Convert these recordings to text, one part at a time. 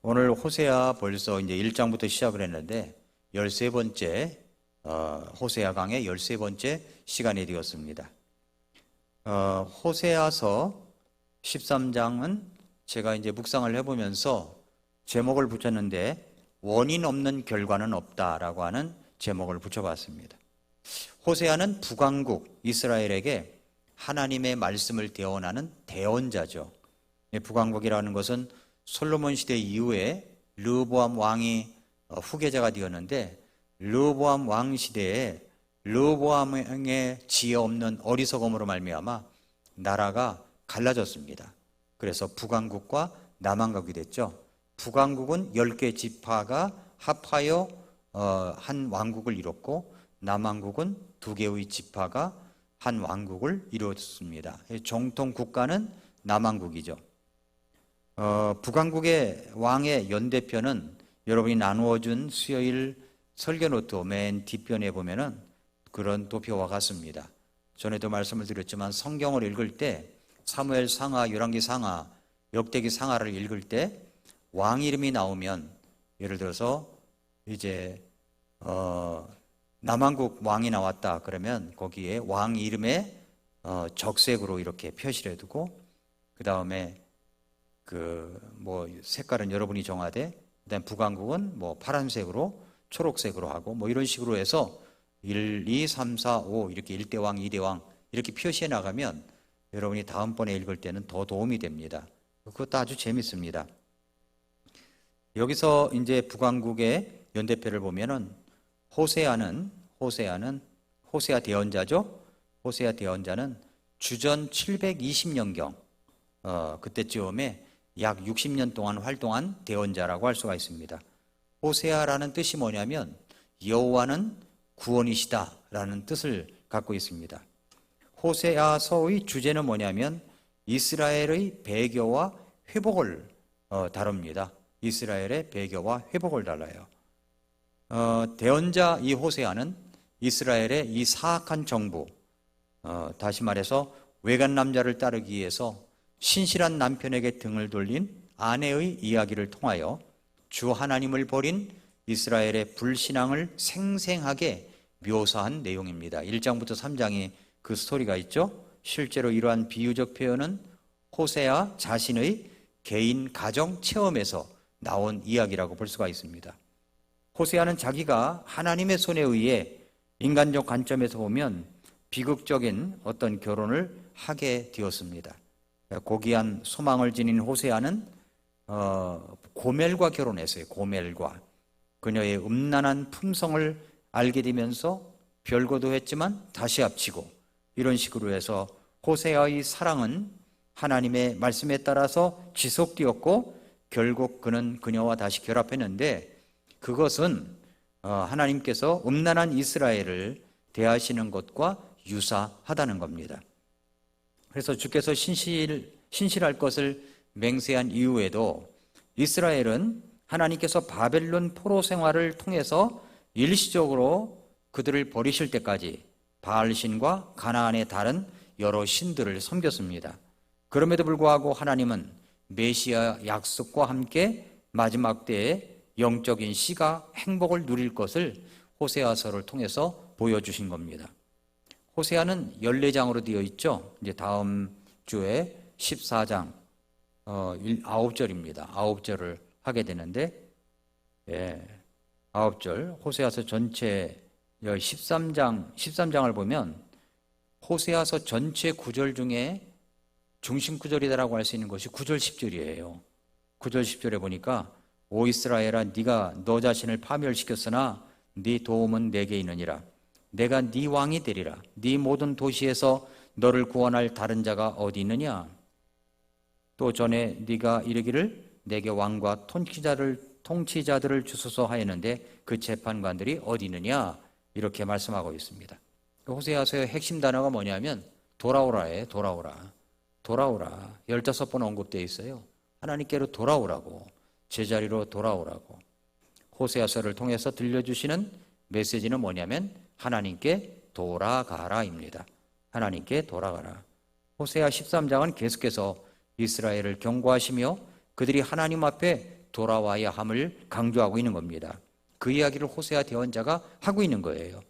오늘 호세아 벌써 이제 1장부터 시작을 했는데 13번째 호세아 강의 13번째 시간이 되었습니다. 호세아서 13장은 제가 이제 묵상을 해보면서 제목을 붙였는데 원인 없는 결과는 없다라고 하는 제목을 붙여봤습니다. 호세아는 북왕국 이스라엘에게 하나님의 말씀을 대언하는 대언자죠. 북왕국이라는 것은 솔로몬 시대 이후에 르호보암 왕이 후계자가 되었는데, 르호보암 왕 시대에 르호보암의 지혜 없는 어리석음으로 말미암아 나라가 갈라졌습니다. 그래서 북왕국과 남왕국이 됐죠. 북왕국은 10개 지파가 합하여 한 왕국을 이뤘고, 남왕국은 2개의 지파가 한 왕국을 이뤘습니다. 정통 국가는 남왕국이죠. 북왕국의 왕의 연대편은 여러분이 나누어준 수요일 설교 노트 맨 뒷편에 보면은 그런 도표와 같습니다. 전에도 말씀을 드렸지만 성경을 읽을 때 사무엘 상하, 열왕기 상하, 역대기 상하를 읽을 때 왕 이름이 나오면, 예를 들어서 이제 남왕국 왕이 나왔다 그러면 거기에 왕 이름에 적색으로 이렇게 표시를 해두고, 그 다음에 색깔은 여러분이 정하되, 그다음 북왕국은 파란색으로 초록색으로 하고 이런 식으로 해서 1, 2, 3, 4, 5 이렇게 1대왕, 2대왕 이렇게 표시해 나가면 여러분이 다음번에 읽을 때는 더 도움이 됩니다. 그것도 아주 재밌습니다. 여기서 이제 북왕국의 연대표를 보면은 호세아 대언자죠. 호세아 대언자는 주전 720년경 그때쯤에 약 60년 동안 활동한 대언자라고 할 수가 있습니다. 호세아라는 뜻이 뭐냐면 여호와는 구원이시다 라는 뜻을 갖고 있습니다. 호세아서의 주제는 뭐냐면 이스라엘의 배교와 회복을 다룹니다. 이스라엘의 배교와 회복을 달아요. 대언자 이 호세아는 이스라엘의 이 사악한 정부, 다시 말해서 외간 남자를 따르기 위해서 신실한 남편에게 등을 돌린 아내의 이야기를 통하여 주 하나님을 버린 이스라엘의 불신앙을 생생하게 묘사한 내용입니다. 1장부터 3장에 그 스토리가 있죠. 실제로 이러한 비유적 표현은 호세아 자신의 개인 가정 체험에서 나온 이야기라고 볼 수가 있습니다. 호세아는 자기가 하나님의 손에 의해 인간적 관점에서 보면 비극적인 어떤 결혼을 하게 되었습니다. 고귀한 소망을 지닌 호세아는 고멜과 결혼했어요. 고멜과. 그녀의 음란한 품성을 알게 되면서 별거도 했지만 다시 합치고, 이런 식으로 해서 호세아의 사랑은 하나님의 말씀에 따라서 지속되었고, 결국 그는 그녀와 다시 결합했는데, 그것은 하나님께서 음란한 이스라엘을 대하시는 것과 유사하다는 겁니다. 그래서 주께서 신실할 것을 맹세한 이후에도 이스라엘은 하나님께서 바벨론 포로 생활을 통해서 일시적으로 그들을 버리실 때까지 바알신과 가나안의 다른 여러 신들을 섬겼습니다. 그럼에도 불구하고 하나님은 메시아 약속과 함께 마지막 때에 영적인 씨가 행복을 누릴 것을 호세아서를 통해서 보여주신 겁니다. 호세아는 14장으로 되어 있죠. 이제 다음 주에 14장 9절입니다. 9절을 하게 되는데, 9절 호세아서 전체 13장을 보면 호세아서 전체 구절 중에 중심 구절이라고 할 수 있는 것이 9절 10절이에요. 9절 10절에 보니까 오 이스라엘아, 네가 너 자신을 파멸시켰으나 네 도움은 내게 있느니라. 내가 네 왕이 되리라. 네 모든 도시에서 너를 구원할 다른 자가 어디 있느냐. 또 전에 네가 이르기를 내게 왕과 통치자들을 주소서 하였는데 그 재판관들이 어디 있느냐, 이렇게 말씀하고 있습니다. 호세아서의 핵심 단어가 뭐냐면 돌아오라예요. 돌아오라. 15번 언급되어 있어요. 하나님께로 돌아오라고, 제자리로 돌아오라고. 호세아서를 통해서 들려주시는 메시지는 뭐냐면 하나님께 돌아가라입니다. 하나님께 돌아가라. 호세아 13장은 계속해서 이스라엘을 경고하시며 그들이 하나님 앞에 돌아와야 함을 강조하고 있는 겁니다. 그 이야기를 호세아 대언자가 하고 있는 거예요.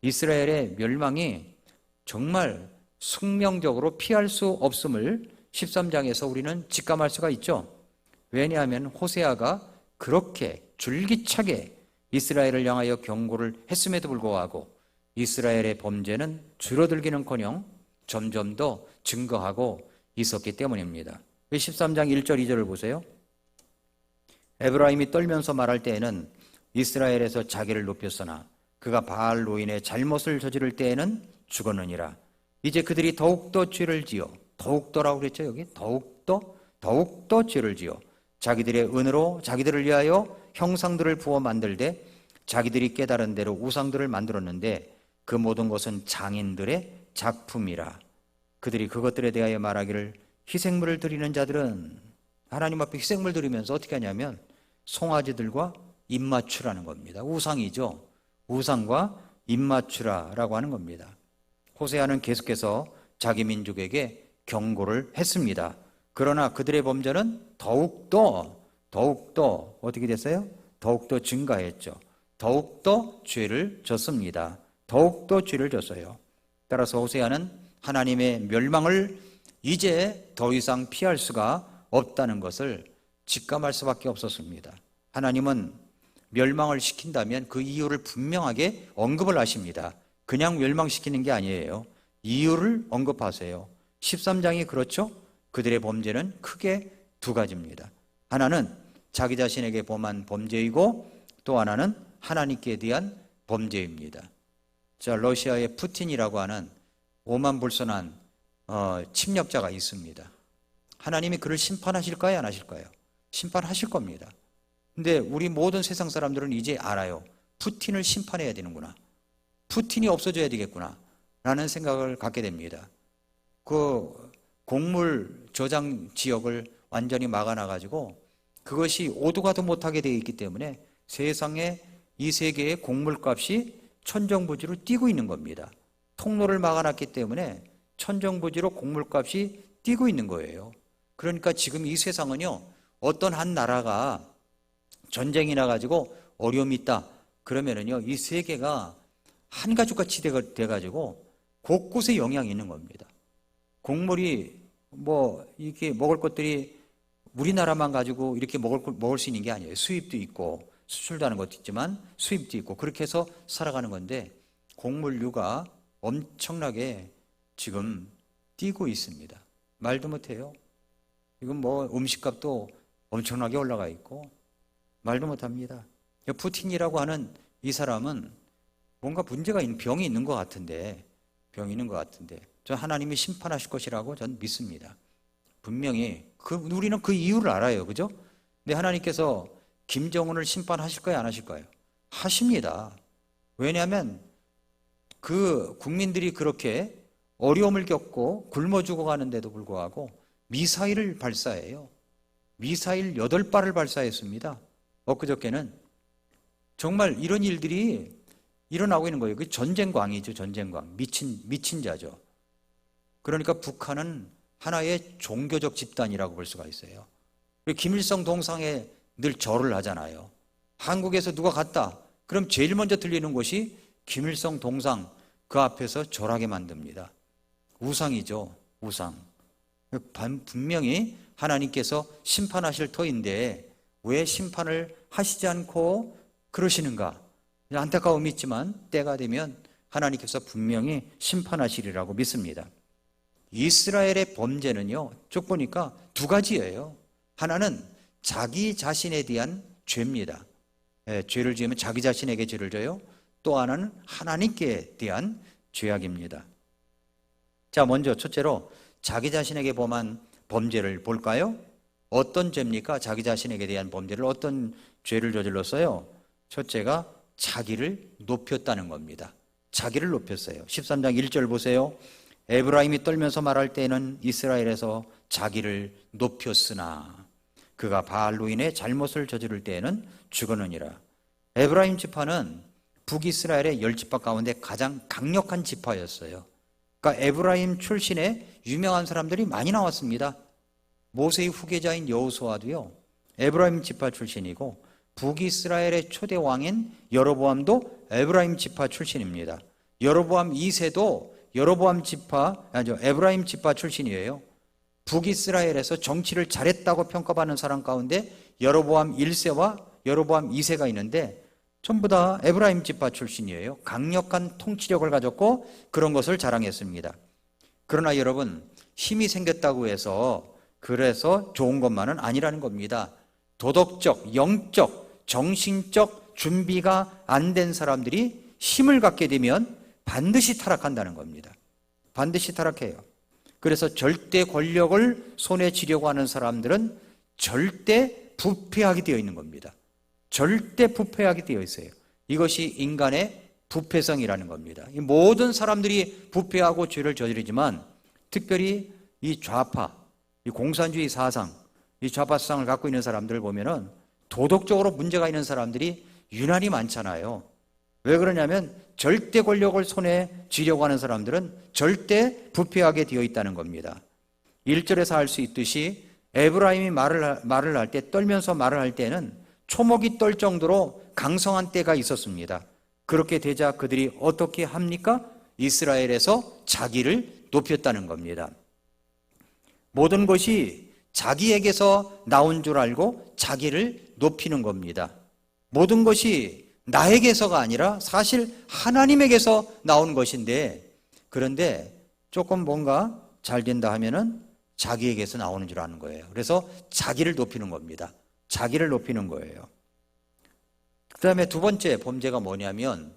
이스라엘의 멸망이 정말 숙명적으로 피할 수 없음을 13장에서 우리는 직감할 수가 있죠. 왜냐하면 호세아가 그렇게 줄기차게 이스라엘을 향하여 경고를 했음에도 불구하고 이스라엘의 범죄는 줄어들기는커녕 점점 더 증거하고 있었기 때문입니다. 13장 1절 2절을 보세요. 에브라임이 떨면서 말할 때에는 이스라엘에서 자기를 높였으나 그가 바알로 인해 잘못을 저지를 때에는 죽었느니라. 이제 그들이 더욱더 죄를 지어, 더욱더라고 그랬죠. 여기 더욱더 죄를 지어 자기들의 은으로 자기들을 위하여 형상들을 부어 만들되 자기들이 깨달은 대로 우상들을 만들었는데 그 모든 것은 장인들의 작품이라. 그들이 그것들에 대하여 말하기를 희생물을 드리는 자들은, 하나님 앞에 희생물 드리면서 어떻게 하냐면 송아지들과 입맞추라는 겁니다. 우상이죠. 우상과 입맞추라라고 하는 겁니다. 호세아는 계속해서 자기 민족에게 경고를 했습니다. 그러나 그들의 범죄는 더욱더 어떻게 됐어요? 더욱더 증가했죠. 더욱더 죄를 졌습니다. 더욱더 죄를 졌어요. 따라서 호세아는 하나님의 멸망을 이제 더 이상 피할 수가 없다는 것을 직감할 수밖에 없었습니다. 하나님은 멸망을 시킨다면 그 이유를 분명하게 언급을 하십니다. 그냥 멸망시키는 게 아니에요. 이유를 언급하세요. 13장이 그렇죠? 그들의 범죄는 크게 두 가지입니다. 하나는 자기 자신에게 범한 범죄이고 또 하나는 하나님께 대한 범죄입니다. 자, 러시아의 푸틴이라고 하는 오만불선한 침략자가 있습니다. 하나님이 그를 심판하실까요? 안 하실까요? 심판하실 겁니다. 근데 우리 모든 세상 사람들은 이제 알아요. 푸틴을 심판해야 되는구나. 푸틴이 없어져야 되겠구나 라는 생각을 갖게 됩니다. 그 곡물 저장 지역을 완전히 막아놔가지고 그것이 오도 가도 못하게 되어 있기 때문에 세상에 이 세계의 곡물값이 천정부지로 뛰고 있는 겁니다. 통로를 막아놨기 때문에 천정부지로 곡물값이 뛰고 있는 거예요. 그러니까 지금 이 세상은요, 어떤 한 나라가 전쟁이 나가지고 어려움이 있다 그러면은요, 이 세계가 한 가족같이 돼가지고 곳곳에 영향이 있는 겁니다. 곡물이 이렇게 먹을 것들이 우리나라만 가지고 이렇게 먹을 수 있는 게 아니에요. 수입도 있고 수출도 하는 것도 있지만 수입도 있고 그렇게 해서 살아가는 건데 곡물류가 엄청나게 지금 뛰고 있습니다. 말도 못해요. 지금 음식값도 엄청나게 올라가 있고 말도 못합니다. 푸틴이라고 하는 이 사람은 뭔가 문제가 있는 병이 있는 것 같은데 저 하나님이 심판하실 것이라고 저는 믿습니다. 분명히 우리는 그 이유를 알아요. 그죠? 근데 하나님께서 김정은을 심판하실까요? 안 하실까요? 하십니다. 왜냐하면 그 국민들이 그렇게 어려움을 겪고 굶어 죽어가는데도 불구하고 미사일을 발사해요. 미사일 8발을 발사했습니다. 엊그저께는 정말 이런 일들이 일어나고 있는 거예요. 그 전쟁광이죠. 전쟁광. 미친 자죠. 그러니까 북한은 하나의 종교적 집단이라고 볼 수가 있어요. 김일성 동상에 늘 절을 하잖아요. 한국에서 누가 갔다 그럼 제일 먼저 들리는 곳이 김일성 동상 그 앞에서 절하게 만듭니다. 우상이죠. 우상. 분명히 하나님께서 심판하실 터인데 왜 심판을 하시지 않고 그러시는가? 안타까움이 있지만 때가 되면 하나님께서 분명히 심판하시리라고 믿습니다. 이스라엘의 범죄는요, 쭉 보니까 두 가지예요. 하나는 자기 자신에 대한 죄입니다. 죄를 지으면 자기 자신에게 죄를 져요. 또 하나는 하나님께 대한 죄악입니다. 자, 먼저 첫째로 자기 자신에게 범한 범죄를 볼까요? 어떤 죄입니까? 자기 자신에게 대한 범죄를 어떤 죄를 저질렀어요? 첫째가 자기를 높였다는 겁니다. 자기를 높였어요. 13장 1절 보세요. 에브라임이 떨면서 말할 때에는 이스라엘에서 자기를 높였으나 그가 바알로 인해 잘못을 저지를 때에는 죽었느니라. 에브라임 지파는 북이스라엘의 10지파 가운데 가장 강력한 지파였어요. 그러니까 에브라임 출신의 유명한 사람들이 많이 나왔습니다. 모세의 후계자인 여호수아도요, 에브라임 지파 출신이고 북이스라엘의 초대 왕인 여로보암도 에브라임 지파 출신입니다. 여로보암 2세도 에브라임 지파 출신이에요. 북이스라엘에서 정치를 잘했다고 평가받는 사람 가운데 여로보암 1세와 여로보암 2세가 있는데 전부 다 에브라임 지파 출신이에요. 강력한 통치력을 가졌고 그런 것을 자랑했습니다. 그러나 여러분, 힘이 생겼다고 해서 그래서 좋은 것만은 아니라는 겁니다. 도덕적, 영적, 정신적 준비가 안 된 사람들이 힘을 갖게 되면 반드시 타락한다는 겁니다. 반드시 타락해요. 그래서 절대 권력을 손에 쥐려고 하는 사람들은 절대 부패하게 되어 있는 겁니다. 절대 부패하게 되어 있어요. 이것이 인간의 부패성이라는 겁니다. 모든 사람들이 부패하고 죄를 저지르지만 특별히 이 좌파, 이 공산주의 사상, 이 좌파 사상을 갖고 있는 사람들을 보면은 도덕적으로 문제가 있는 사람들이 유난히 많잖아요. 왜 그러냐면 절대 권력을 손에 쥐려고 하는 사람들은 절대 부패하게 되어 있다는 겁니다. 1절에서 할 수 있듯이 에브라임이 말을 할 때, 떨면서 말을 할 때는 초목이 떨 정도로 강성한 때가 있었습니다. 그렇게 되자 그들이 어떻게 합니까? 이스라엘에서 자기를 높였다는 겁니다. 모든 것이 자기에게서 나온 줄 알고 자기를 높이는 겁니다. 모든 것이 나에게서가 아니라 사실 하나님에게서 나온 것인데, 그런데 조금 뭔가 잘 된다 하면은 자기에게서 나오는 줄 아는 거예요. 그래서 자기를 높이는 겁니다. 자기를 높이는 거예요. 그 다음에 두 번째 범죄가 뭐냐면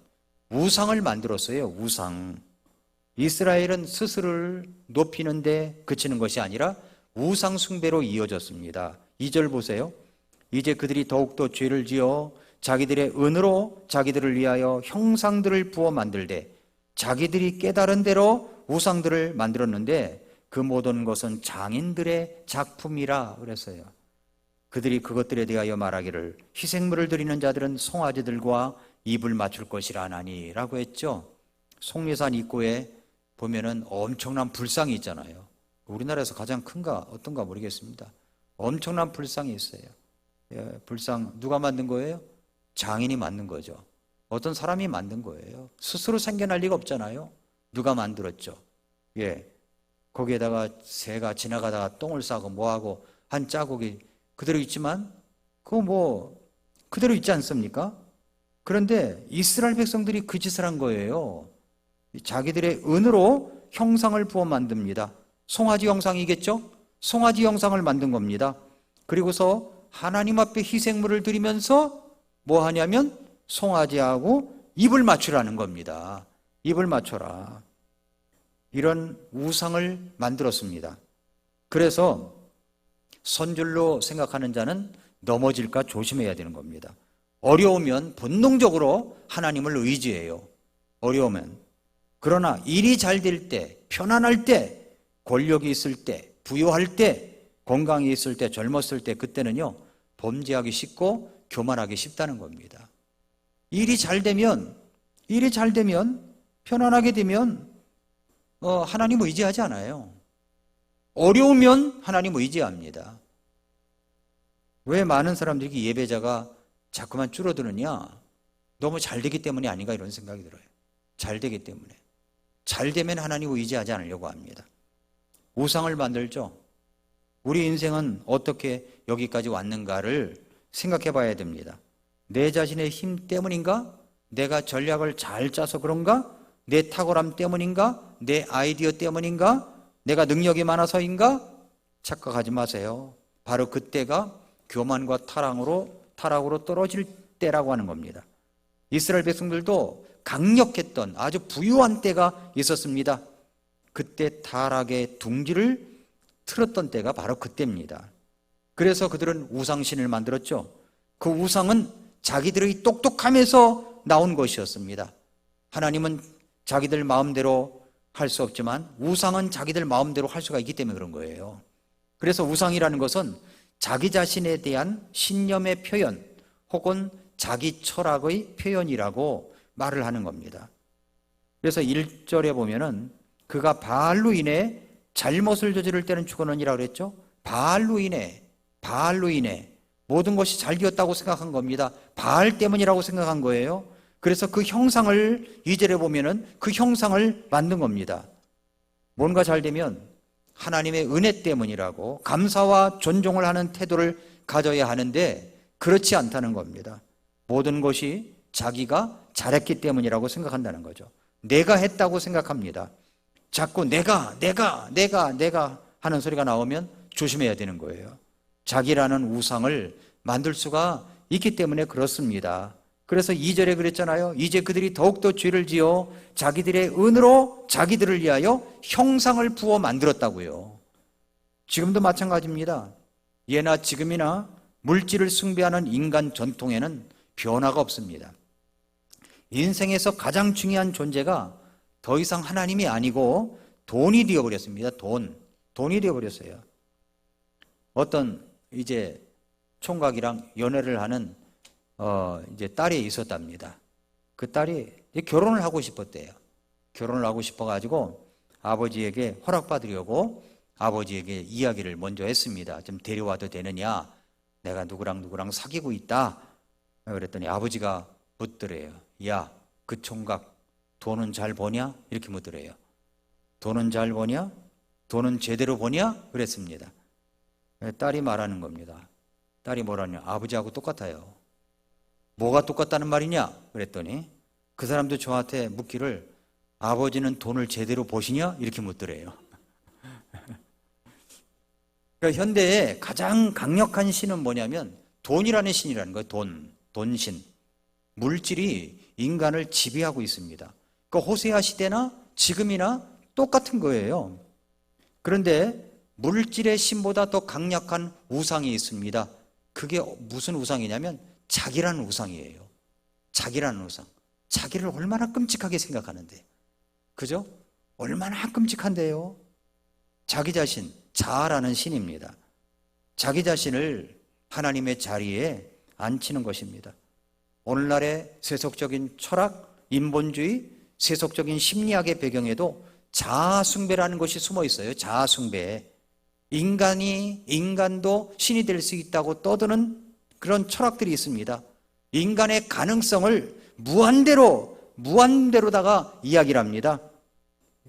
우상을 만들었어요. 우상. 이스라엘은 스스로를 높이는데 그치는 것이 아니라 우상 숭배로 이어졌습니다. 2절 보세요. 이제 그들이 더욱더 죄를 지어 자기들의 은으로 자기들을 위하여 형상들을 부어 만들되 자기들이 깨달은 대로 우상들을 만들었는데 그 모든 것은 장인들의 작품이라 그랬어요. 그들이 그것들에 대하여 말하기를 희생물을 드리는 자들은 송아지들과 입을 맞출 것이라 하나니 라고 했죠. 속리산 입구에 보면은 엄청난 불상이 있잖아요. 우리나라에서 가장 큰가 어떤가 모르겠습니다. 엄청난 불상이 있어요. 예, 불상 누가 만든 거예요? 장인이 만든 거죠. 어떤 사람이 만든 거예요. 스스로 생겨날 리가 없잖아요. 누가 만들었죠. 예, 거기에다가 새가 지나가다가 똥을 싸고 뭐하고 한 자국이 그대로 있지만 그거 뭐 그대로 있지 않습니까? 그런데 이스라엘 백성들이 그 짓을 한 거예요. 자기들의 은으로 형상을 부어 만듭니다. 송아지 형상이겠죠? 송아지 형상을 만든 겁니다. 그리고서 하나님 앞에 희생물을 드리면서 뭐 하냐면 송아지하고 입을 맞추라는 겁니다. 입을 맞춰라. 이런 우상을 만들었습니다. 그래서 선줄로 생각하는 자는 넘어질까 조심해야 되는 겁니다. 어려우면 본능적으로 하나님을 의지해요. 어려우면. 그러나 일이 잘 될 때, 편안할 때, 권력이 있을 때, 부유할 때, 건강이 있을 때, 젊었을 때 그때는요 범죄하기 쉽고 교만하기 쉽다는 겁니다. 일이 잘 되면 편안하게 되면 하나님 의지하지 않아요. 어려우면 하나님 의지합니다. 왜 많은 사람들이 예배자가 자꾸만 줄어드느냐? 너무 잘 되기 때문이 아닌가 이런 생각이 들어요. 잘 되기 때문에. 잘 되면 하나님 의지하지 않으려고 합니다. 우상을 만들죠. 우리 인생은 어떻게 여기까지 왔는가를 생각해 봐야 됩니다. 내 자신의 힘 때문인가? 내가 전략을 잘 짜서 그런가? 내 탁월함 때문인가? 내 아이디어 때문인가? 내가 능력이 많아서인가? 착각하지 마세요. 바로 그때가 교만과 타락으로 떨어질 때라고 하는 겁니다. 이스라엘 백성들도 강력했던 아주 부유한 때가 있었습니다. 그때 타락의 둥지를 틀었던 때가 바로 그때입니다. 그래서 그들은 우상신을 만들었죠. 그 우상은 자기들의 똑똑함에서 나온 것이었습니다. 하나님은 자기들 마음대로 할 수 없지만 우상은 자기들 마음대로 할 수가 있기 때문에 그런 거예요. 그래서 우상이라는 것은 자기 자신에 대한 신념의 표현 혹은 자기 철학의 표현이라고 말을 하는 겁니다. 그래서 1절에 보면은 그가 바알로 인해 잘못을 저지를 때는 죽었느니라 그랬죠. 바알로 인해 모든 것이 잘 되었다고 생각한 겁니다. 바알 때문이라고 생각한 거예요. 그래서 그 형상을 2절에 보면은 그 형상을 만든 겁니다. 뭔가 잘 되면 하나님의 은혜 때문이라고 감사와 존중을 하는 태도를 가져야 하는데 그렇지 않다는 겁니다. 모든 것이 자기가 잘했기 때문이라고 생각한다는 거죠. 내가 했다고 생각합니다. 자꾸 내가 하는 소리가 나오면 조심해야 되는 거예요. 자기라는 우상을 만들 수가 있기 때문에 그렇습니다. 그래서 2절에 그랬잖아요. 이제 그들이 더욱더 죄를 지어 자기들의 은으로 자기들을 위하여 형상을 부어 만들었다고요. 지금도 마찬가지입니다. 예나 지금이나 물질을 숭배하는 인간 전통에는 변화가 없습니다. 인생에서 가장 중요한 존재가 더 이상 하나님이 아니고 돈이 되어버렸습니다. 돈이 되어버렸어요. 어떤 이제 총각이랑 연애를 하는 이제 딸이 있었답니다. 그 딸이 결혼을 하고 싶었대요. 결혼을 하고 싶어가지고 아버지에게 허락받으려고 아버지에게 이야기를 먼저 했습니다. 좀 데려와도 되느냐? 내가 누구랑 사귀고 있다. 그랬더니 아버지가 묻더래요. 야, 그 총각 돈은 잘 버냐? 이렇게 묻더래요. 돈은 잘 버냐? 돈은 제대로 버냐? 그랬습니다. 딸이 말하는 겁니다. 딸이 뭐라냐? 아버지하고 똑같아요. 뭐가 똑같다는 말이냐? 그랬더니 그 사람도 저한테 묻기를 아버지는 돈을 제대로 버시냐? 이렇게 묻더래요. 그러니까 현대에 가장 강력한 신은 뭐냐면 돈이라는 신이라는 거예요. 돈신. 물질이 인간을 지배하고 있습니다. 그러니까 호세아 시대나 지금이나 똑같은 거예요. 그런데 물질의 신보다 더 강력한 우상이 있습니다. 그게 무슨 우상이냐면 자기라는 우상이에요. 자기라는 우상. 자기를 얼마나 끔찍하게 생각하는데. 그죠? 얼마나 끔찍한데요. 자기 자신, 자아라는 신입니다. 자기 자신을 하나님의 자리에 앉히는 것입니다. 오늘날의 세속적인 철학, 인본주의, 세속적인 심리학의 배경에도 자아숭배라는 것이 숨어 있어요. 자아숭배. 인간도 신이 될 수 있다고 떠드는 그런 철학들이 있습니다. 인간의 가능성을 무한대로다가 이야기를 합니다.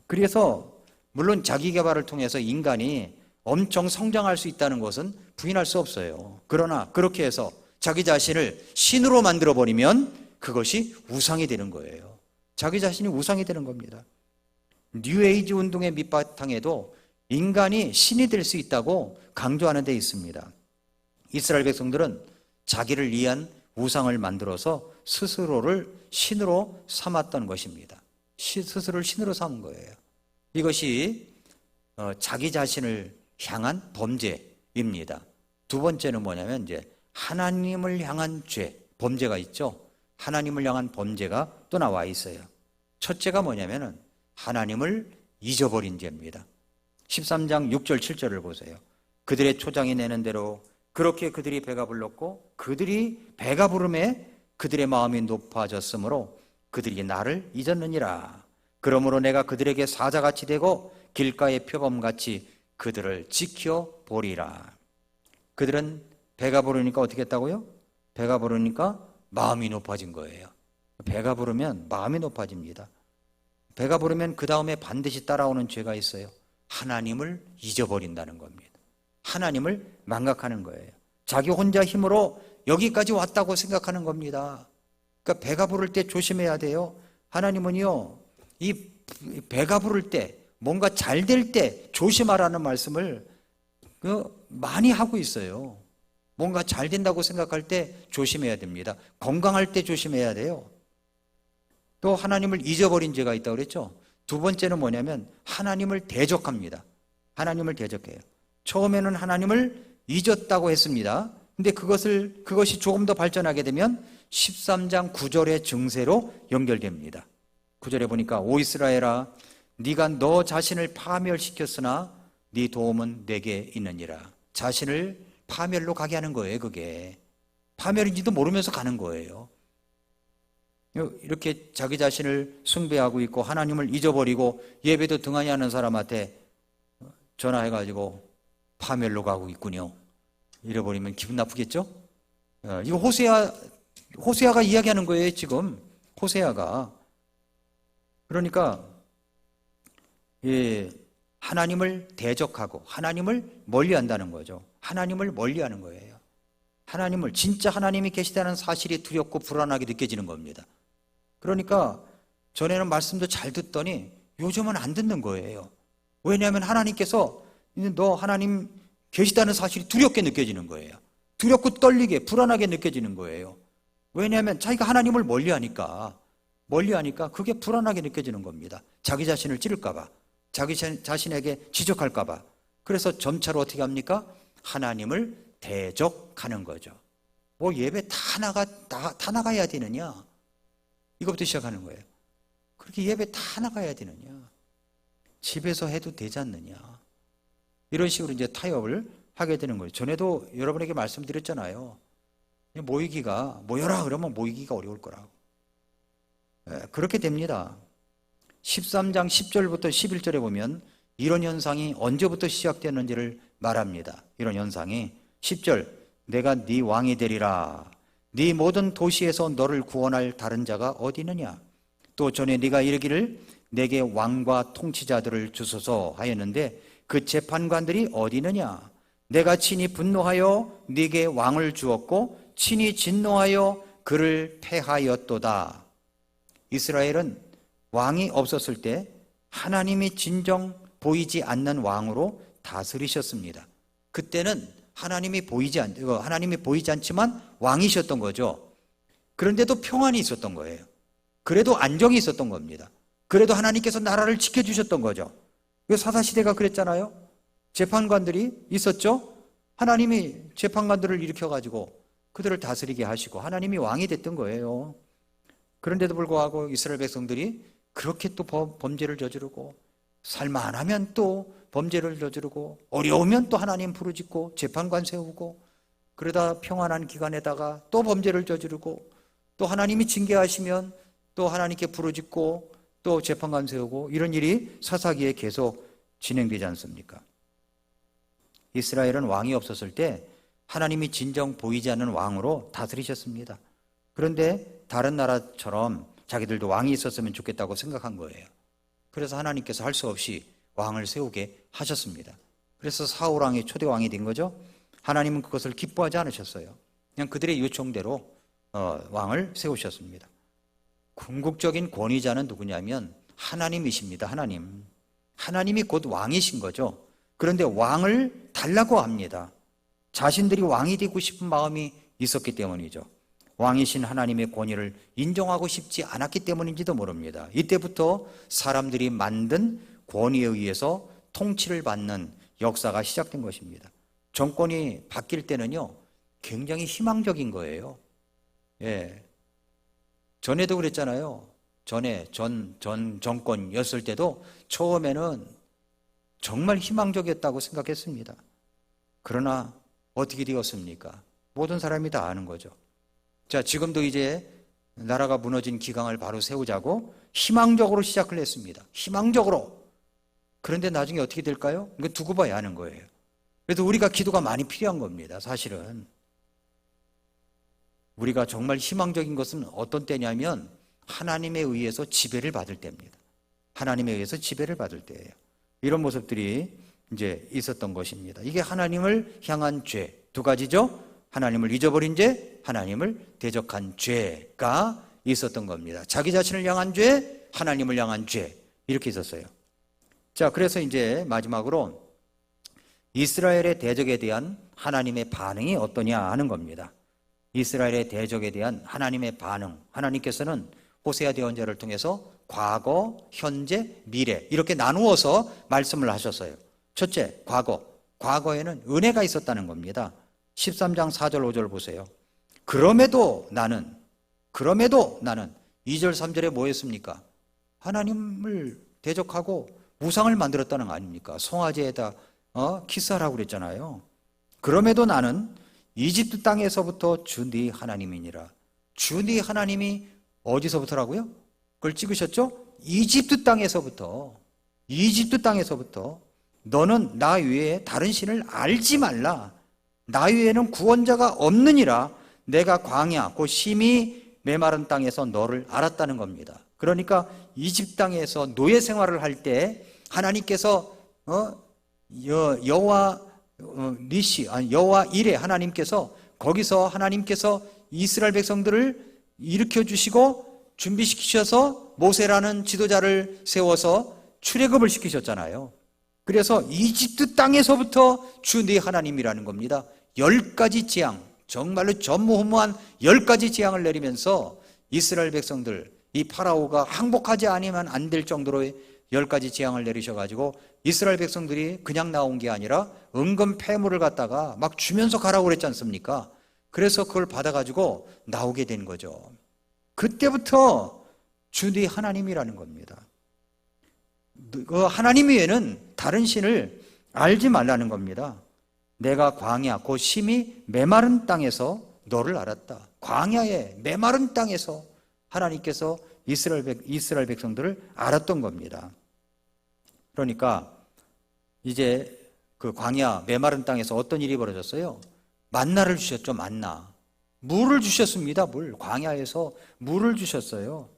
그래서 물론 자기 개발을 통해서 인간이 엄청 성장할 수 있다는 것은 부인할 수 없어요. 그러나 그렇게 해서 자기 자신을 신으로 만들어버리면 그것이 우상이 되는 거예요. 자기 자신이 우상이 되는 겁니다. 뉴에이지 운동의 밑바탕에도 인간이 신이 될 수 있다고 강조하는 데 있습니다. 이스라엘 백성들은 자기를 위한 우상을 만들어서 스스로를 신으로 삼았던 것입니다. 스스로를 신으로 삼은 거예요. 이것이 자기 자신을 향한 범죄입니다. 두 번째는 뭐냐면 이제 하나님을 향한 죄, 범죄가 있죠. 하나님을 향한 범죄가 또 나와 있어요. 첫째가 뭐냐면은 하나님을 잊어버린 죄입니다. 13장 6절 7절을 보세요. 그들의 초장이 내는 대로 그렇게 그들이 배가 불렀고 그들이 배가 부름에 그들의 마음이 높아졌으므로 그들이 나를 잊었느니라. 그러므로 내가 그들에게 사자같이 되고 길가의 표범같이 그들을 지켜보리라. 그들은 배가 부르니까 어떻게 했다고요? 배가 부르니까 마음이 높아진 거예요. 배가 부르면 마음이 높아집니다. 배가 부르면 그 다음에 반드시 따라오는 죄가 있어요. 하나님을 잊어버린다는 겁니다. 하나님을 망각하는 거예요. 자기 혼자 힘으로 여기까지 왔다고 생각하는 겁니다. 그러니까 배가 부를 때 조심해야 돼요. 하나님은요, 이 배가 부를 때, 뭔가 잘 될 때 조심하라는 말씀을 많이 하고 있어요. 뭔가 잘 된다고 생각할 때 조심해야 됩니다. 건강할 때 조심해야 돼요. 또 하나님을 잊어버린 죄가 있다고 그랬죠. 두 번째는 뭐냐면 하나님을 대적합니다. 하나님을 대적해요. 처음에는 하나님을 잊었다고 했습니다. 근데 그것이 조금 더 발전하게 되면 13장 9절의 증세로 연결됩니다. 9절에 보니까 오 이스라엘아 네가 너 자신을 파멸시켰으나 네 도움은 내게 있느니라. 자신을 파멸로 가게 하는 거예요. 그게 파멸인지도 모르면서 가는 거예요. 이렇게 자기 자신을 숭배하고 있고 하나님을 잊어버리고 예배도 등한히 하는 사람한테 전화해가지고 파멸로 가고 있군요. 잃어버리면 기분 나쁘겠죠? 이거 호세아가 이야기하는 거예요, 지금. 호세아가. 그러니까 하나님을 대적하고 하나님을 멀리한다는 거죠. 하나님을 멀리하는 거예요. 하나님을, 진짜 하나님이 계시다는 사실이 두렵고 불안하게 느껴지는 겁니다. 그러니까 전에는 말씀도 잘 듣더니 요즘은 안 듣는 거예요. 왜냐하면 하나님께서 너 하나님 계시다는 사실이 두렵게 느껴지는 거예요. 두렵고 떨리게 불안하게 느껴지는 거예요. 왜냐하면 자기가 하나님을 멀리하니까 그게 불안하게 느껴지는 겁니다. 자기 자신을 찌를까 봐, 자기 자신에게 지적할까 봐. 그래서 점차로 어떻게 합니까? 하나님을 대적하는 거죠. 뭐 예배 다 나가야 되느냐? 이것부터 시작하는 거예요. 그렇게 예배 다 나가야 되느냐? 집에서 해도 되지 않느냐? 이런 식으로 이제 타협을 하게 되는 거예요. 전에도 여러분에게 말씀드렸잖아요. 모여라 그러면 모이기가 어려울 거라고. 그렇게 됩니다. 13장 10절부터 11절에 보면 이런 현상이 언제부터 시작되는지를 말합니다. 이런 현상이 10절, 내가 네 왕이 되리라. 네 모든 도시에서 너를 구원할 다른 자가 어디 있느냐? 또 전에 네가 이르기를 내게 왕과 통치자들을 주소서 하였는데 그 재판관들이 어디 있느냐? 내가 친히 분노하여 네게 왕을 주었고 친히 진노하여 그를 패하였도다. 이스라엘은 왕이 없었을 때 하나님이 진정 보이지 않는 왕으로 다스리셨습니다. 그때는 하나님이 보이지 않지만 왕이셨던 거죠. 그런데도 평안이 있었던 거예요. 그래도 안정이 있었던 겁니다. 그래도 하나님께서 나라를 지켜주셨던 거죠. 사사시대가 그랬잖아요. 재판관들이 있었죠. 하나님이 재판관들을 일으켜가지고 그들을 다스리게 하시고 하나님이 왕이 됐던 거예요. 그런데도 불구하고 이스라엘 백성들이 그렇게 또 범죄를 저지르고 살만하면 또 범죄를 저지르고 어려우면 또 하나님 부르짖고 재판관 세우고 그러다 평안한 기간에다가 또 범죄를 저지르고 또 하나님이 징계하시면 또 하나님께 부르짖고 또 재판관 세우고 이런 일이 사사기에 계속 진행되지 않습니까? 이스라엘은 왕이 없었을 때 하나님이 진정 보이지 않는 왕으로 다스리셨습니다. 그런데 다른 나라처럼 자기들도 왕이 있었으면 좋겠다고 생각한 거예요. 그래서 하나님께서 할 수 없이 왕을 세우게 하셨습니다. 그래서 사울 왕이 초대 왕이 된 거죠. 하나님은 그것을 기뻐하지 않으셨어요. 그냥 그들의 요청대로 왕을 세우셨습니다. 궁극적인 권위자는 누구냐면 하나님이십니다. 하나님이 곧 왕이신 거죠. 그런데 왕을 달라고 합니다. 자신들이 왕이 되고 싶은 마음이 있었기 때문이죠. 왕이신 하나님의 권위를 인정하고 싶지 않았기 때문인지도 모릅니다. 이때부터 사람들이 만든 권위에 의해서 통치를 받는 역사가 시작된 것입니다. 정권이 바뀔 때는요, 굉장히 희망적인 거예요. 전에도 그랬잖아요. 전 정권이었을 때도 처음에는 정말 희망적이었다고 생각했습니다. 그러나 어떻게 되었습니까? 모든 사람이 다 아는 거죠. 자, 지금도 이제 나라가 무너진 기강을 바로 세우자고 희망적으로 시작을 했습니다. 희망적으로. 그런데 나중에 어떻게 될까요? 이거 두고 봐야 하는 거예요. 그래서 우리가 기도가 많이 필요한 겁니다. 사실은. 우리가 정말 희망적인 것은 어떤 때냐면 하나님에 의해서 지배를 받을 때입니다. 하나님에 의해서 지배를 받을 때예요. 이런 모습들이 이제 있었던 것입니다. 이게 하나님을 향한 죄, 두 가지죠. 하나님을 잊어버린 죄, 하나님을 대적한 죄가 있었던 겁니다. 자기 자신을 향한 죄, 하나님을 향한 죄, 이렇게 있었어요. 자, 그래서 이제 마지막으로 이스라엘의 대적에 대한 하나님의 반응이 어떠냐 하는 겁니다. 이스라엘의 대적에 대한 하나님의 반응. 하나님께서는 호세아 예언자를 통해서 과거, 현재, 미래 이렇게 나누어서 말씀을 하셨어요. 첫째, 과거에는 은혜가 있었다는 겁니다. 13장 4절 5절 보세요. 그럼에도 나는 2절 3절에 뭐 했습니까? 하나님을 대적하고 우상을 만들었다는 거 아닙니까? 송아지에다 키스하라고 그랬잖아요. 그럼에도 나는 이집트 땅에서부터 주 네 하나님이니라. 주 네 하나님이 어디서부터라고요? 그걸 찍으셨죠? 이집트 땅에서부터 너는 나 외에 다른 신을 알지 말라. 나 외에는 구원자가 없느니라. 내가 광야 곧 심히 메마른 땅에서 너를 알았다는 겁니다. 그러니까 이집 땅에서 노예 생활을 할 때 하나님께서 여호와 니시 아니 여호와 이레 하나님께서 거기서 하나님께서 이스라엘 백성들을 일으켜 주시고 준비시키셔서 모세라는 지도자를 세워서 출애굽을 시키셨잖아요. 그래서 이집트 땅에서부터 주 네 하나님이라는 겁니다. 10가지 재앙, 정말로 전무후무한 10가지 재앙을 내리면서 이스라엘 백성들, 이 파라오가 항복하지 않으면 안 될 정도로 10가지 재앙을 내리셔가지고 이스라엘 백성들이 그냥 나온 게 아니라 은금 폐물을 갖다가 막 주면서 가라고 그랬지 않습니까? 그래서 그걸 받아가지고 나오게 된 거죠. 그때부터 주 네 하나님이라는 겁니다. 그 하나님 외에는 다른 신을 알지 말라는 겁니다. 내가 광야 곧 심히 메마른 땅에서 너를 알았다. 광야의 메마른 땅에서 하나님께서 이스라엘 백성들을 알았던 겁니다. 그러니까 이제 그 광야 메마른 땅에서 어떤 일이 벌어졌어요? 만나를 주셨죠. 만나. 물을 주셨습니다. 물. 광야에서 물을 주셨어요.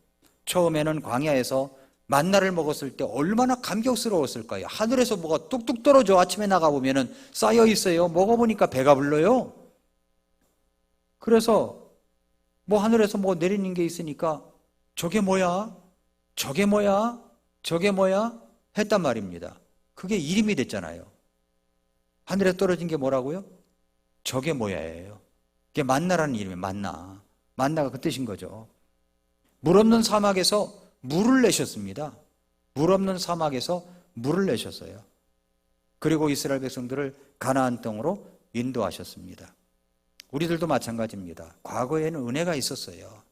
처음에는 광야에서 만나를 먹었을 때 얼마나 감격스러웠을까요? 하늘에서 뭐가 뚝뚝 떨어져. 아침에 나가보면 쌓여 있어요. 먹어보니까 배가 불러요. 그래서 뭐 하늘에서 뭐 내리는 게 있으니까 저게 뭐야? 저게 뭐야? 저게 뭐야? 했단 말입니다. 그게 이름이 됐잖아요. 하늘에 떨어진 게 뭐라고요? 저게 뭐야예요. 그게 만나라는 이름이에요. 만나. 만나가 그 뜻인 거죠. 물 없는 사막에서 물을 내셨습니다. 물 없는 사막에서 물을 내셨어요. 그리고 이스라엘 백성들을 가나안 땅으로 인도하셨습니다. 우리들도 마찬가지입니다. 과거에는 은혜가 있었어요.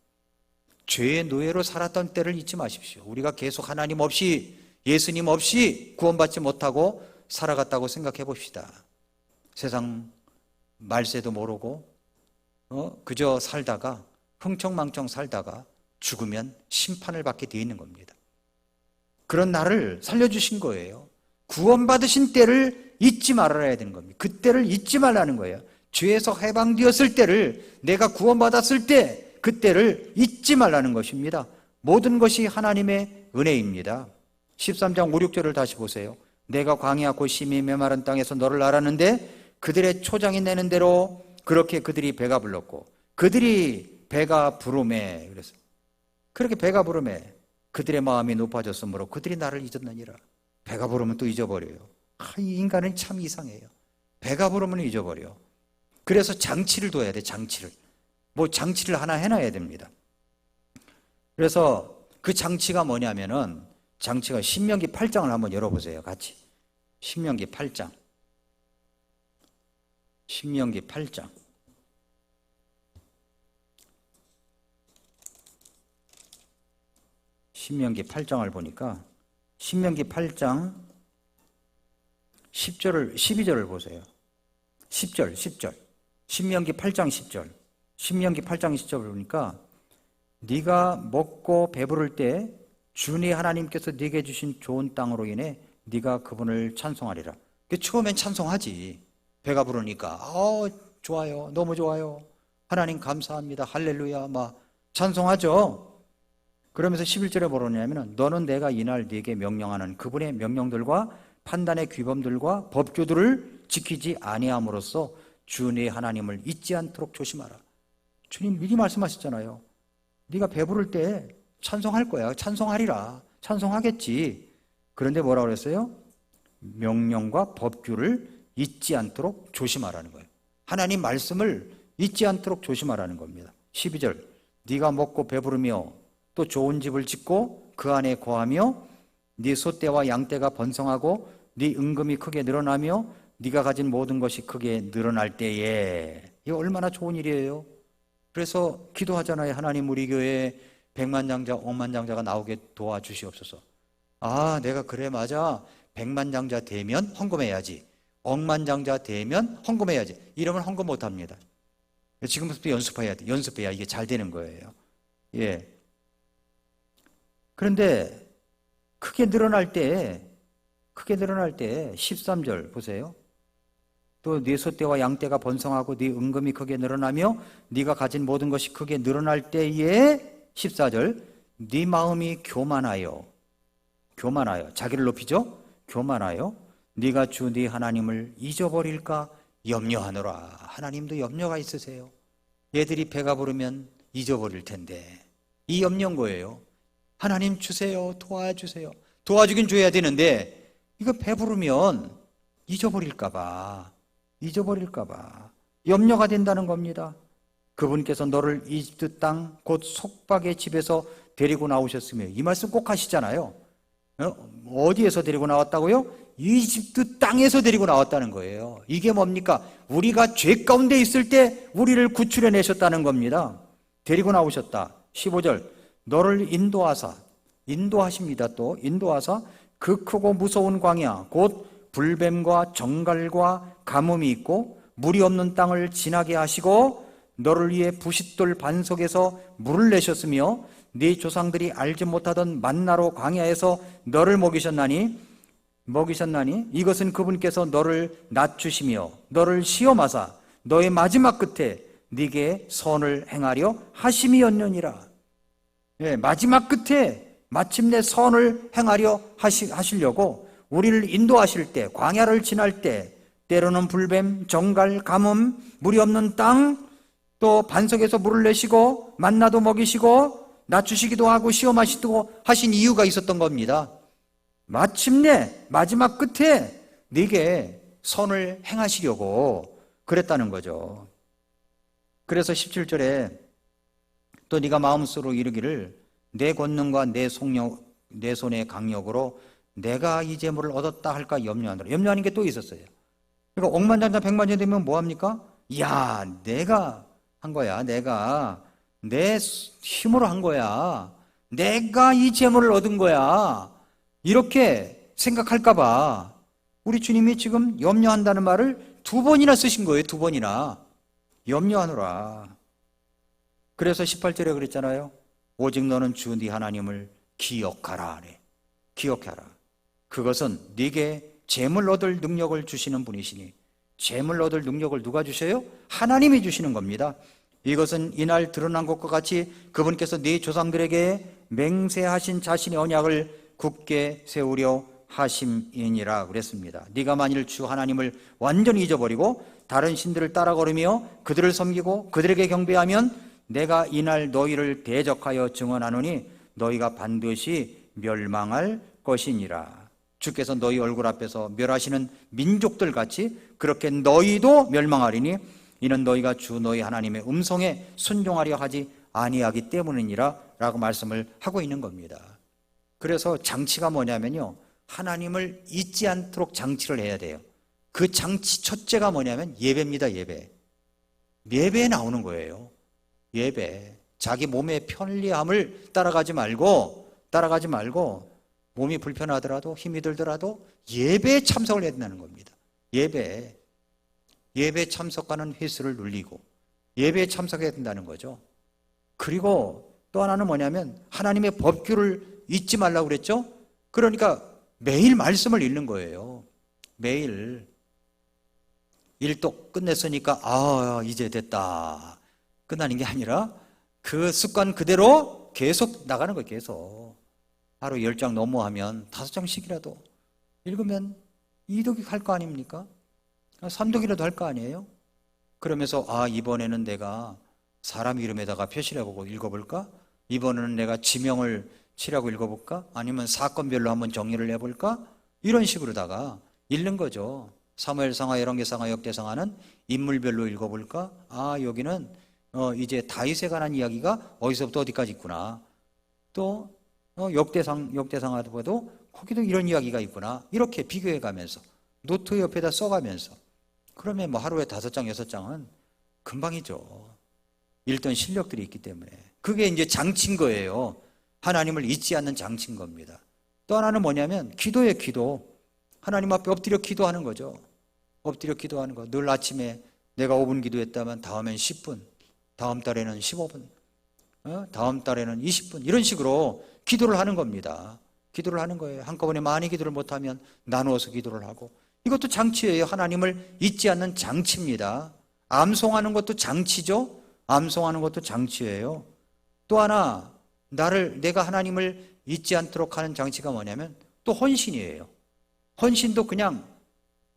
죄의 노예로 살았던 때를 잊지 마십시오. 우리가 계속 하나님 없이, 예수님 없이 구원받지 못하고 살아갔다고 생각해 봅시다. 세상 말세도 모르고 그저 살다가 흥청망청 살다가 죽으면 심판을 받게 되어 있는 겁니다. 그런 나를 살려주신 거예요. 구원받으신 때를 잊지 말아야 되는 겁니다. 그때를 잊지 말라는 거예요. 죄에서 해방되었을 때를, 내가 구원받았을 때 그때를 잊지 말라는 것입니다. 모든 것이 하나님의 은혜입니다. 13장 5, 6절을 다시 보세요. 내가 광야 곧 심히 메마른 땅에서 너를 알았는데 그들의 초장이 내는 대로 그렇게 그들이 배가 불렀고 그들이 배가 부르매, 그래서 그렇게 배가 부르매 그들의 마음이 높아졌으므로 그들이 나를 잊었느니라. 배가 부르면 또 잊어버려요. 이 인간은 참 이상해요. 배가 부르면 잊어버려. 그래서 장치를 둬야 돼. 장치를 하나 해놔야 됩니다. 그래서 그 장치가 뭐냐면은, 장치가 신명기 8장을 한번 열어보세요. 같이. 신명기 8장. 신명기 8장. 신명기 8장을 보니까 신명기 8장 12절을 보세요. 10절. 신명기 8장 10절. 신명기 8장 10절을 보니까 네가 먹고 배부를 때 주니 하나님께서 네게 주신 좋은 땅으로 인해 네가 그분을 찬송하리라. 처음엔 찬송하지. 배가 부르니까 좋아요. 너무 좋아요. 하나님 감사합니다. 할렐루야. 막 찬송하죠. 그러면서 11절에 뭐라냐면 너는 내가 이날 네게 명령하는 그분의 명령들과 판단의 규범들과 법규들을 지키지 아니함으로써 주 네 하나님을 잊지 않도록 조심하라. 주님 미리 말씀하셨잖아요. 네가 배부를 때 찬송할 거야. 찬송하리라. 찬송하겠지. 그런데 뭐라고 그랬어요? 명령과 법규를 잊지 않도록 조심하라는 거예요. 하나님 말씀을 잊지 않도록 조심하라는 겁니다. 12절 네가 먹고 배부르며 또 좋은 집을 짓고 그 안에 거하며 네 소떼와 양떼가 번성하고 네 은금이 크게 늘어나며 네가 가진 모든 것이 크게 늘어날 때에, 이거 얼마나 좋은 일이에요. 그래서 기도하잖아요. 하나님 우리 교회에 백만장자, 억만장자가 나오게 도와주시옵소서. 내가 그래 맞아. 백만장자 되면 헌금해야지. 억만장자 되면 헌금해야지. 이러면 헌금 못합니다. 지금부터 연습해야 돼. 연습해야 이게 잘 되는 거예요. 예. 그런데 크게 늘어날 때 13절 보세요. 또 네 소떼와 양떼가 번성하고 네 은금이 크게 늘어나며 네가 가진 모든 것이 크게 늘어날 때에 14절 네 마음이 교만하여 자기를 높이죠. 교만하여 네가 주 네 하나님을 잊어버릴까 염려하노라. 하나님도 염려가 있으세요. 얘들이 배가 부르면 잊어버릴 텐데 이 염려인 거예요. 하나님 주세요. 도와주세요. 도와주긴 줘야 되는데 이거 배부르면 잊어버릴까 봐 염려가 된다는 겁니다. 그분께서 너를 이집트 땅 곧 속박의 집에서 데리고 나오셨으며 이 말씀 꼭 하시잖아요. 어디에서 데리고 나왔다고요? 이집트 땅에서 데리고 나왔다는 거예요. 이게 뭡니까? 우리가 죄 가운데 있을 때 우리를 구출해 내셨다는 겁니다. 데리고 나오셨다. 15절 너를 인도하십니다. 또 인도하사 그 크고 무서운 광야 곧 불뱀과 정갈과 가뭄이 있고 물이 없는 땅을 지나게 하시고 너를 위해 부싯돌 반석에서 물을 내셨으며 네 조상들이 알지 못하던 만나로 광야에서 너를 먹이셨나니 이것은 그분께서 너를 낮추시며 너를 시험하사 너의 마지막 끝에 네게 선을 행하려 하심이었느니라. 마지막 끝에 마침내 선을 행하려 하시려고 우리를 인도하실 때 광야를 지날 때 때로는 불뱀, 정갈, 가뭄, 물이 없는 땅 또 반석에서 물을 내시고 만나도 먹이시고 낮추시기도 하고 시험하시기도 하신 이유가 있었던 겁니다. 마침내 마지막 끝에 네게 선을 행하시려고 그랬다는 거죠. 그래서 17절에 또 네가 마음속으로 이르기를 내 권능과 내 손의 강력으로 내가 이 재물을 얻었다 할까 염려하노라. 염려하는 게 또 있었어요. 그러니까 억만장자 백만장 되면 뭐합니까? 야, 내가 한 거야. 내가 내 힘으로 한 거야. 내가 이 재물을 얻은 거야. 이렇게 생각할까 봐 우리 주님이 지금 염려한다는 말을 2번이나 쓰신 거예요. 2번이나 염려하노라. 그래서 18절에 그랬잖아요. 오직 너는 주 네 하나님을 기억하라. 기억하라. 그것은 네게 재물 얻을 능력을 주시는 분이시니 재물 얻을 능력을 누가 주셔요? 하나님이 주시는 겁니다. 이것은 이날 드러난 것과 같이 그분께서 네 조상들에게 맹세하신 자신의 언약을 굳게 세우려 하심이니라 그랬습니다. 네가 만일 주 하나님을 완전히 잊어버리고 다른 신들을 따라 걸으며 그들을 섬기고 그들에게 경배하면 내가 이날 너희를 대적하여 증언하노니 너희가 반드시 멸망할 것이니라. 주께서 너희 얼굴 앞에서 멸하시는 민족들 같이 그렇게 너희도 멸망하리니 이는 너희가 주 너희 하나님의 음성에 순종하려 하지 아니하기 때문이니라 라고 말씀을 하고 있는 겁니다. 그래서 장치가 뭐냐면요, 하나님을 잊지 않도록 장치를 해야 돼요. 그 장치 첫째가 뭐냐면 예배입니다. 예배에 나오는 거예요. 예배. 자기 몸의 편리함을 따라가지 말고 몸이 불편하더라도 힘이 들더라도 예배에 참석을 해야 된다는 겁니다. 예배 참석하는 횟수를 눌리고 예배에 참석해야 된다는 거죠. 그리고 또 하나는 뭐냐면 하나님의 법규를 잊지 말라고 그랬죠. 그러니까 매일 말씀을 읽는 거예요. 매일 일독 끝냈으니까 이제 됐다 끝나는 게 아니라 그 습관 그대로 계속 나가는 거예요. 계속 하루 10장 넘어하면 5장씩이라도 읽으면 2독이 할 거 아닙니까? 3독이라도 할 거 아니에요? 그러면서 이번에는 내가 사람 이름에다가 표시를 해보고 읽어볼까? 이번에는 내가 지명을 칠하고 읽어볼까? 아니면 사건별로 한번 정리를 해볼까? 이런 식으로다가 읽는 거죠. 사무엘상하, 열왕기상하, 역대상하는 인물별로 읽어볼까? 여기는 이제 다윗에 관한 이야기가 어디서부터 어디까지 있구나. 또 역대상하도 봐도 거기도 이런 이야기가 있구나. 이렇게 비교해가면서 노트 옆에다 써가면서 그러면 뭐 하루에 5장, 6장은 금방이죠. 읽던 실력들이 있기 때문에. 그게 이제 장치인 거예요. 하나님을 잊지 않는 장치인 겁니다. 또 하나는 뭐냐면 기도예요. 기도. 하나님 앞에 엎드려 기도하는 거죠. 엎드려 기도하는 거. 늘 아침에 내가 5분 기도했다면 다음엔 10분, 다음 달에는 15분, 다음 달에는 20분 이런 식으로 기도를 하는 겁니다. 기도를 하는 거예요. 한꺼번에 많이 기도를 못하면 나누어서 기도를 하고 이것도 장치예요. 하나님을 잊지 않는 장치입니다. 암송하는 것도 장치죠. 암송하는 것도 장치예요. 또 하나 내가 하나님을 잊지 않도록 하는 장치가 뭐냐면 또 헌신이에요. 헌신도 그냥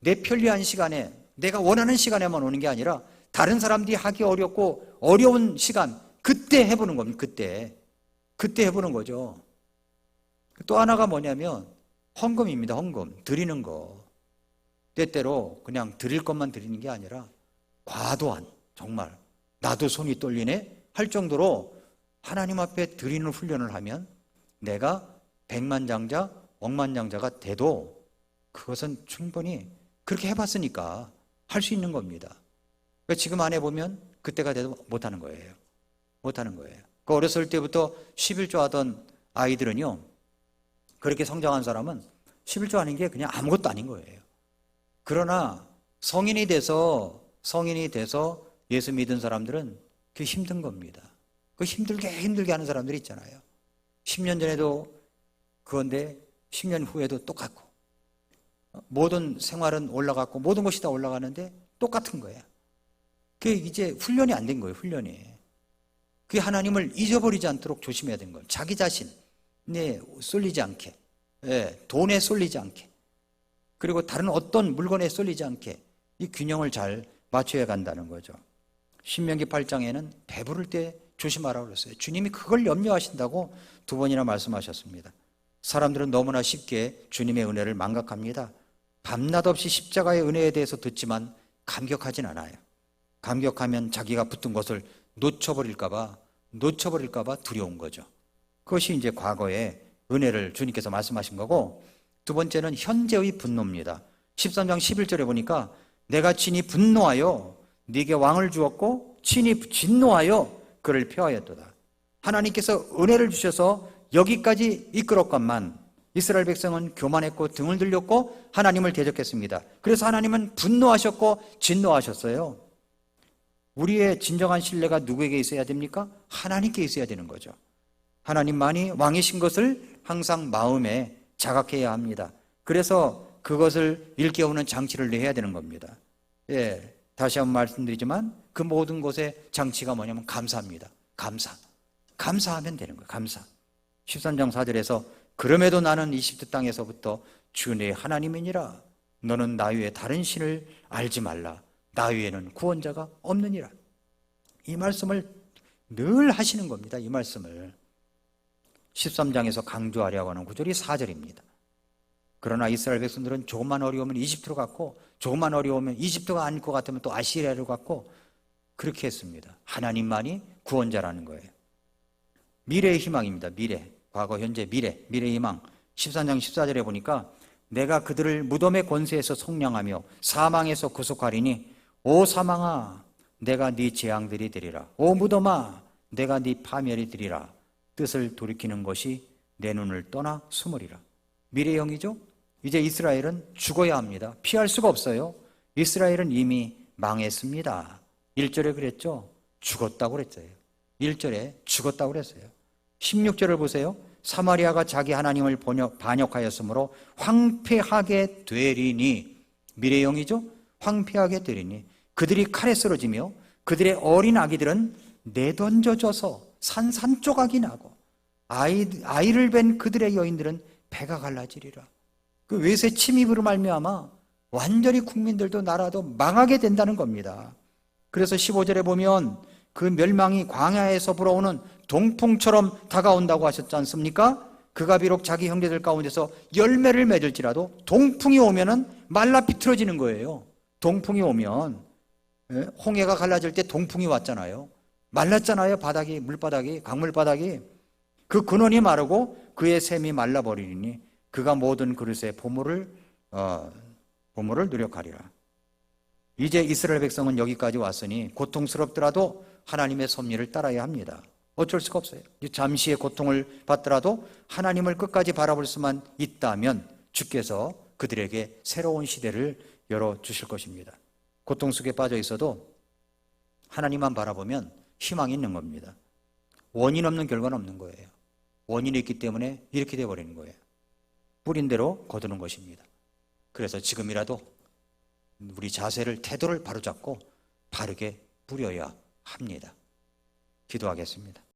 내 편리한 시간에 내가 원하는 시간에만 오는 게 아니라 다른 사람들이 하기 어렵고 어려운 시간 그때 해보는 겁니다. 그때 해보는 거죠. 또 하나가 뭐냐면 헌금입니다. 헌금 드리는 거. 때때로 그냥 드릴 것만 드리는 게 아니라 과도한 정말 나도 손이 떨리네 할 정도로 하나님 앞에 드리는 훈련을 하면 내가 백만장자 억만장자가 돼도 그것은 충분히 그렇게 해봤으니까 할 수 있는 겁니다. 그러니까 지금 안 해보면 그때가 돼도 못하는 거예요. 못하는 거예요. 그 어렸을 때부터 11조 하던 아이들은요, 그렇게 성장한 사람은 11조 하는 게 그냥 아무것도 아닌 거예요. 그러나 성인이 돼서 예수 믿은 사람들은 그게 힘든 겁니다. 그 힘들게 하는 사람들이 있잖아요. 10년 전에도 그건데 10년 후에도 똑같고 모든 생활은 올라갔고 모든 것이 다 올라가는데 똑같은 거예요. 그게 이제 훈련이 안 된 거예요. 훈련이. 그게 하나님을 잊어버리지 않도록 조심해야 되는 거예요. 자기 자신에 쏠리지 않게, 돈에 쏠리지 않게, 그리고 다른 어떤 물건에 쏠리지 않게 이 균형을 잘 맞춰야 간다는 거죠. 신명기 8장에는 배부를 때 조심하라고 그랬어요. 주님이 그걸 염려하신다고 2번이나 말씀하셨습니다. 사람들은 너무나 쉽게 주님의 은혜를 망각합니다. 밤낮 없이 십자가의 은혜에 대해서 듣지만 감격하진 않아요. 감격하면 자기가 붙든 것을 놓쳐버릴까 봐 두려운 거죠. 그것이 이제 과거의 은혜를 주님께서 말씀하신 거고, 2번째는 현재의 분노입니다. 13장 11절에 보니까 내가 친히 분노하여 네게 왕을 주었고 친히 진노하여 그를 펴하였도다. 하나님께서 은혜를 주셔서 여기까지 이끌었건만 이스라엘 백성은 교만했고 등을 들렸고 하나님을 대적했습니다. 그래서 하나님은 분노하셨고 진노하셨어요. 우리의 진정한 신뢰가 누구에게 있어야 됩니까? 하나님께 있어야 되는 거죠. 하나님만이 왕이신 것을 항상 마음에 자각해야 합니다. 그래서 그것을 일깨우는 장치를 내야 되는 겁니다. 다시 한번 말씀드리지만 그 모든 것의 장치가 뭐냐면 감사입니다. 감사하면 되는 거예요. 감사. 13장 4절에서 그럼에도 나는 이집트 땅에서부터 주 내 하나님이니라. 너는 나 외에 다른 신을 알지 말라. 나 외에는 구원자가 없느니라. 이 말씀을 늘 하시는 겁니다. 이 말씀을 13장에서 강조하려고 하는 구절이 4절입니다. 그러나 이스라엘 백성들은 조금만 어려우면 이집트로 갔고 조금만 어려우면 이집트가 아닐 것 같으면 또 아시리아로 갔고 그렇게 했습니다. 하나님만이 구원자라는 거예요. 미래의 희망입니다. 미래, 과거, 현재, 미래의 희망. 13장 14절에 보니까 내가 그들을 무덤의 권세에서 속량하며 사망에서 구속하리니 오 사망아 내가 네 재앙들이 되리라. 오 무덤아 내가 네 파멸이 되리라. 뜻을 돌이키는 것이 내 눈을 떠나 숨으리라. 미래형이죠. 이제 이스라엘은 죽어야 합니다. 피할 수가 없어요. 이스라엘은 이미 망했습니다. 1절에 그랬죠. 죽었다고 그랬어요. 1절에 죽었다고 그랬어요. 16절을 보세요. 사마리아가 자기 하나님을 반역하였으므로 황폐하게 되리니, 미래형이죠. 황폐하게 되리니 그들이 칼에 쓰러지며 그들의 어린 아기들은 내던져져서 산산조각이 나고 아이를 뵌 그들의 여인들은 배가 갈라지리라. 그 외세 침입으로 말미암아 완전히 국민들도 나라도 망하게 된다는 겁니다. 그래서 15절에 보면 그 멸망이 광야에서 불어오는 동풍처럼 다가온다고 하셨지 않습니까? 그가 비록 자기 형제들 가운데서 열매를 맺을지라도 동풍이 오면은 말라 비틀어지는 거예요. 동풍이 오면, 홍해가 갈라질 때 동풍이 왔잖아요. 말랐잖아요. 바닥이, 물바닥이, 강물바닥이. 그 근원이 마르고 그의 샘이 말라버리니 그가 모든 그릇의 보물을 누력하리라. 이제 이스라엘 백성은 여기까지 왔으니 고통스럽더라도 하나님의 섭리를 따라야 합니다. 어쩔 수가 없어요. 잠시의 고통을 받더라도 하나님을 끝까지 바라볼 수만 있다면 주께서 그들에게 새로운 시대를 열어주실 것입니다. 고통 속에 빠져 있어도 하나님만 바라보면 희망이 있는 겁니다. 원인 없는 결과는 없는 거예요. 원인이 있기 때문에 이렇게 되어버리는 거예요. 뿌린 대로 거두는 것입니다. 그래서 지금이라도 우리 자세를, 태도를 바로잡고 바르게 부려야 합니다. 기도하겠습니다.